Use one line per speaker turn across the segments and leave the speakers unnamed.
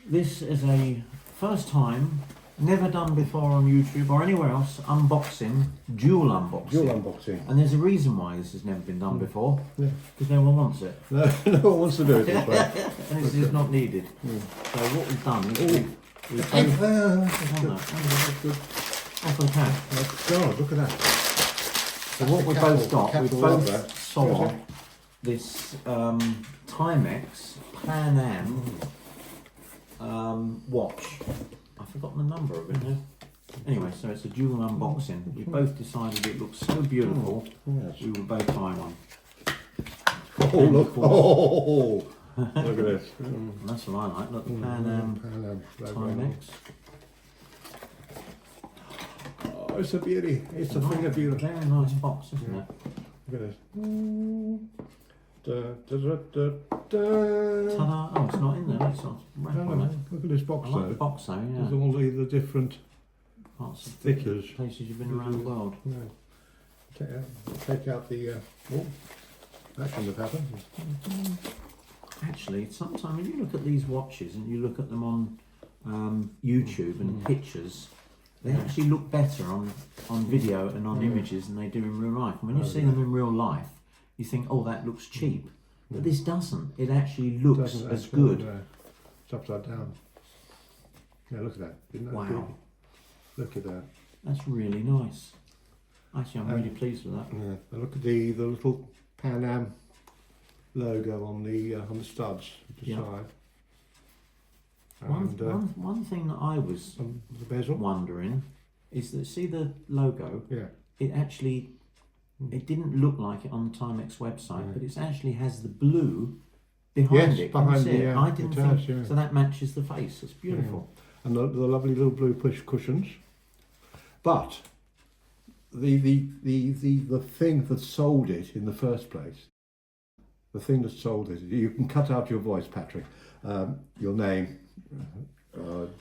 This is a first time, never done before on YouTube or anywhere else, unboxing, dual unboxing.
Dual unboxing.
And there's a reason why this has never been done before.
Yeah.
Because no one wants it.
No, no one wants to do it this way.
And it's just not needed. So what we've done is we've
That's
good. Off the cat.
God, look at that.
So what we've both got, we both
that.
saw this Timex Pan Am watch. I've forgotten the number of it now. Anyway, so it's a dual unboxing. We both decided it looks so beautiful,
Yes.
we will both buy one.
Oh, look. Oh, look at this.
And that's what I like. Look, the Pan Am Timex.
Oh, it's a beauty. It's a thing of beauty.
Very nice box, isn't it?
Look at this. Da, da, da, da, da.
Ta-da! Oh, it's not in there. It's not wrapped on it.
Look at this box
I like
though.
the box though.
There's
Yeah.
all the different
Parts of
stickers.
places you've been around the world.
Yeah. Take out the. Oh, that shouldn't have happened.
Actually, sometimes when you look at these watches and you look at them on YouTube and pictures, they actually look better on video and on images than they do in real life. And when you see them in real life, you think, oh, that looks cheap. But this doesn't. It actually looks as good.
It's upside down. Yeah, look at that. Isn't that
Wow.
good? Look at that.
That's really nice. Actually, I'm really pleased with that.
Yeah. And look at the little Pan Am logo on the studs at the side. And
One thing that I was
the bezel.
wondering is that, see the logo?
Yeah.
It actually, it didn't look like it on the Timex website, but it actually has the blue behind it. Can you
behind
see
the,
it? I didn't
it
think,
does, yeah.
so that matches the face. It's beautiful.
And the lovely little blue push cushions. But the thing that sold it in the first place, the thing that sold it, you can cut out your voice, Patrick, your name,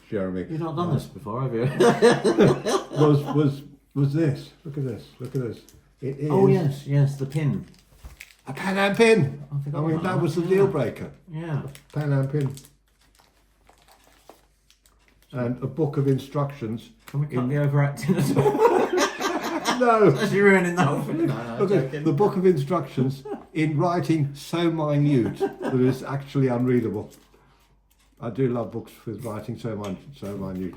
Jeremy.
You've not done this before, have you?
was this. Look at this. Look at this. It is.
Oh yes, the pin.
A Pan Am pin.
I
I mean, that was the deal breaker.
Yeah.
Pan Am pin. And a book of instructions.
Can we cut the overacting as well?
No.
That's you ruining the whole thing. No,
Look at the book of instructions in writing so minute that it's actually unreadable. I do love books with writing so minute.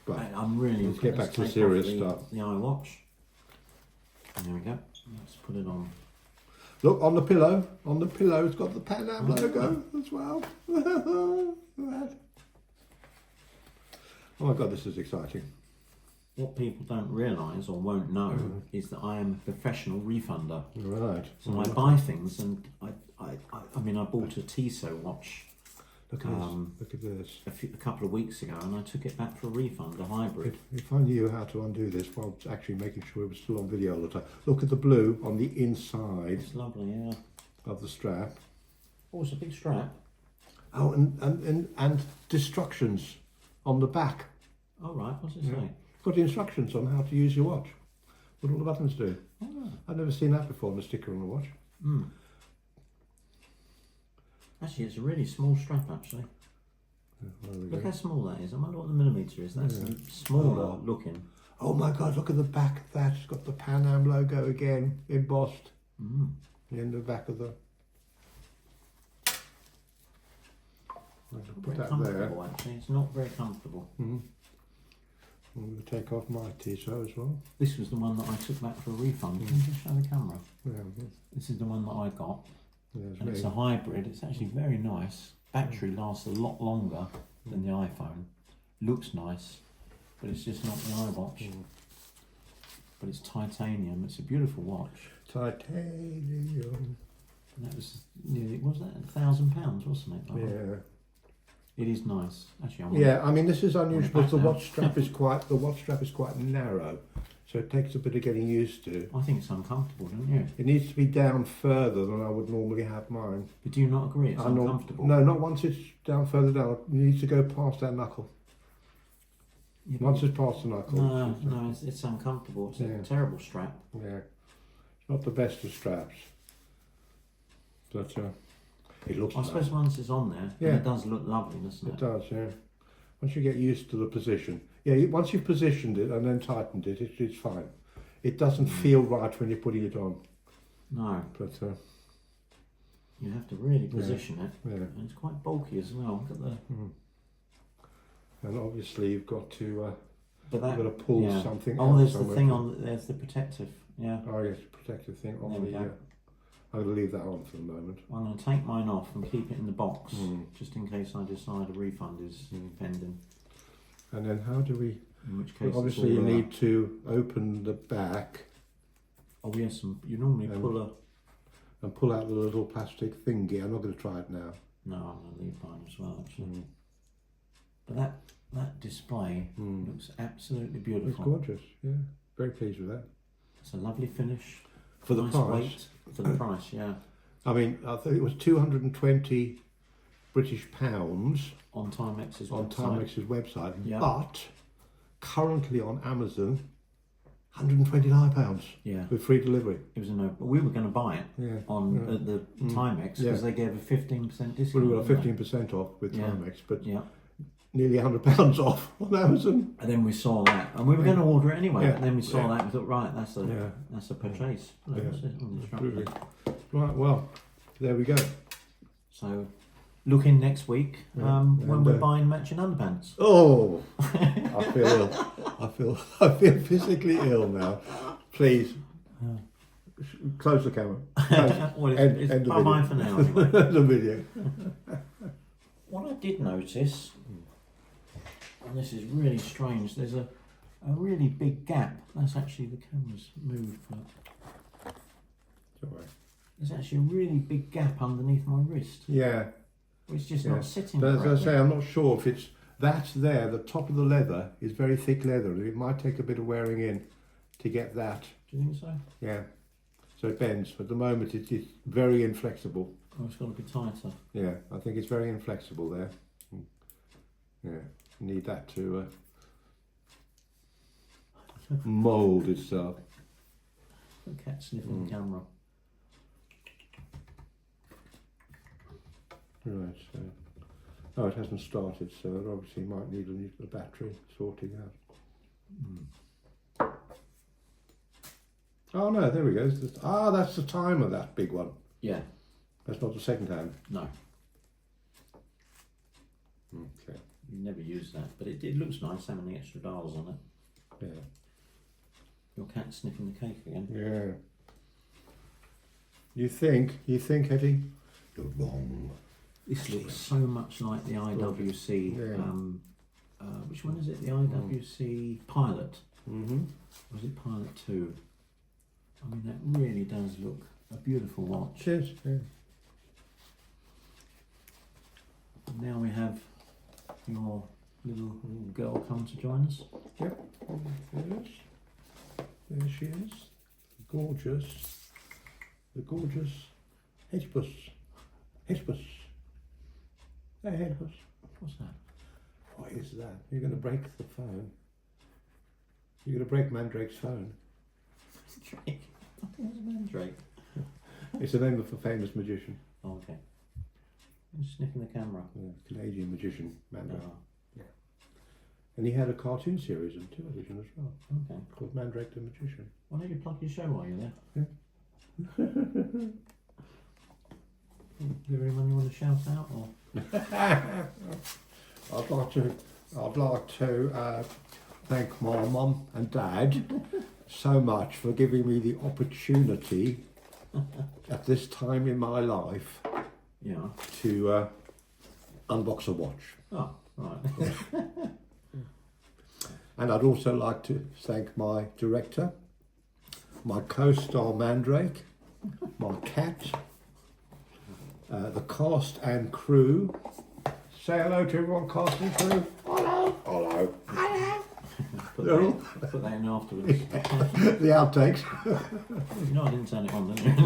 But
I'm really.
let's get back to the
take
serious
off
stuff.
The iWatch. And there we go. Let's put it on.
Look on the pillow. On the pillow, it's got the Pan Am logo as well. Oh my God, this is exciting.
What people don't realise or won't know is that I am a professional refunder.
Right.
So I buy things, and I mean, I bought a Tissot watch
Look at this. Look at this.
a couple of weeks ago, and I took it back for a refund, a hybrid.
If I knew how to undo this while actually making sure it was still on video all the time. Look at the blue on the inside
It's lovely, yeah.
of the strap.
Oh, it's a big strap.
Oh, and instructions on the back.
Oh, right, what's it say?
Got instructions on how to use your watch. What all the buttons do.
Oh.
I've never seen that before on a sticker on a watch.
Actually, it's a really small strap, actually.
There we
Look
go.
how small that is. I wonder what the millimetre is. That's smaller looking.
Oh my God, look at the back of that. It's got the Pan Am logo again, embossed. In the back of the... Put
Very
that
comfortable,
there.
actually. It's not very comfortable.
I'm going to take off my Tissot as well.
This was the one that I took back for a refund. Can you just show the camera?
Yeah,
This is the one that I got.
it's
And it's
me.
a hybrid. It's actually very nice. Battery lasts a lot longer than the iPhone. Looks nice, but it's just not the iWatch. But it's titanium. It's a beautiful watch.
Titanium.
And that was nearly, was that £1,000, wasn't it? That one?
Yeah.
It is nice. Actually, I want
Yeah, I mean this is unusual because the
back now.
watch strap is quite narrow, so it takes a bit of getting used to.
I think it's uncomfortable, don't you?
It needs to be down further than I would normally have mine.
But do you not agree? It's
I'm not-
uncomfortable.
No, not once it's down further down. It needs to go past that knuckle.
Yeah, but-
Once it's past the knuckle.
No, it's uncomfortable. It's a terrible strap.
Yeah, it's not the best of straps. But It looks
I
nice.
suppose once it's on there,
Yeah.
it does look lovely, doesn't it?
It does, yeah. Once you get used to the position. Yeah, once you've positioned it and then tightened it, it's fine. It doesn't feel right when you're putting it on.
No,
But,
you have to really position it.
yeah.
And it's quite bulky as well. Look at the.
And obviously you've got to,
But that,
you've got to pull
yeah.
something
Oh,
out
there's
somewhere.
the thing on. There's the protective. Yeah.
Oh, yes, protective thing
There
on
we
the...
go.
I'm going to leave that on for the moment.
I'm going to take mine off and keep it in the box,
Mm.
just in case I decide a refund is pending.
And then how do we...
In which case,
Obviously
it's
you
all,
need to open the back
Oh yes, and you normally pull a.
and pull out the little plastic thingy. I'm not going to try it now.
No, I'm going to leave mine as well, actually. But that display looks absolutely beautiful.
It's gorgeous, yeah. Very pleased with that.
It's a lovely finish.
For the
nice
price.
weight for the price, yeah.
I mean, I think it was 220 British pounds
On Timex's
on
website.
Timex's website,
Yeah.
but currently on Amazon, £129
Yeah,
with free delivery.
it was a no. But we were going to buy it
Yeah.
on at the Timex because
Yeah.
they gave a 15% discount.
Well, we got
didn't
15% off with
Yeah.
Timex, but
they? Yeah,
nearly £100 off on Amazon.
and then we saw that, and we were going to order it anyway.
Yeah.
And then we saw
Yeah.
that, and we thought, right, that's a
Yeah.
purchase.
Yeah.
That's it, on the strap
Absolutely.
there.
Right, well, there we go.
So, look in next week when
and,
we're buying matching underpants.
Oh, I feel ill. I feel physically ill now. Please, close the camera. Close.
Well, it's
End the
bye-bye
video.
for now, anyway.
The video.
What I did notice, and this is really strange, there's a really big gap. That's actually the camera's moved.
Sorry.
There's actually a really big gap underneath my wrist.
Yeah,
It's just
Yeah.
not sitting
but as I
correctly.
say, I'm not sure if it's that's there. The top of the leather is very thick leather, and it might take a bit of wearing in to get that.
Do you think so?
Yeah, so it bends. At the moment, it's very inflexible.
Oh, it's got to be tighter.
Yeah, I think it's very inflexible there. Yeah, need that to mould itself.
The cat sniffing the camera.
Right, so... Oh, it hasn't started, so it obviously might need a battery sorting out. Oh no, there we go. That's the timer, that big one.
Yeah.
That's not the second hand.
No,
Okay.
you never use that, but it looks nice having the extra dials on it.
Yeah.
Your cat's sniffing the cake again.
Yeah. You think, Eddie? You're wrong.
This looks so much like the IWC.
Yeah.
Which one is it? The IWC Pilot.
Mm-hmm.
Or is it Pilot 2? I mean, that really does look a beautiful watch.
Cheers. Yeah.
Now we have your little girl come to join us.
Yep. There she is. Gorgeous. The gorgeous Hedgebus. Hedgebus. Hey, Hedgebus.
What's that?
What is that? You're going to break the phone. You're going to break Mandrake's phone.
Drake. I think it was Mandrake.
It's the name of a famous magician.
Oh, okay. I'm sniffing the camera.
Yeah, Canadian magician, Mandrake.
Oh,
And he had a cartoon series on television as well,
okay.
called Mandrake the Magician.
Why don't you plug your show while you're there?
Yeah.
Is there anyone you want to shout out? Or?
I'd like to thank my mum and dad so much for giving me the opportunity at this time in my life
Yeah.
to unbox a watch.
Oh, right.
And I'd also like to thank my director, my co-star Mandrake, my cat, the cast and crew. Say hello to everyone, cast and crew. Hello. Hello. Hello.
Put that in afterwards.
The outtakes.
You know I didn't turn it on, didn't you?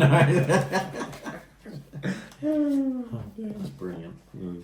No. That's brilliant.
Mm.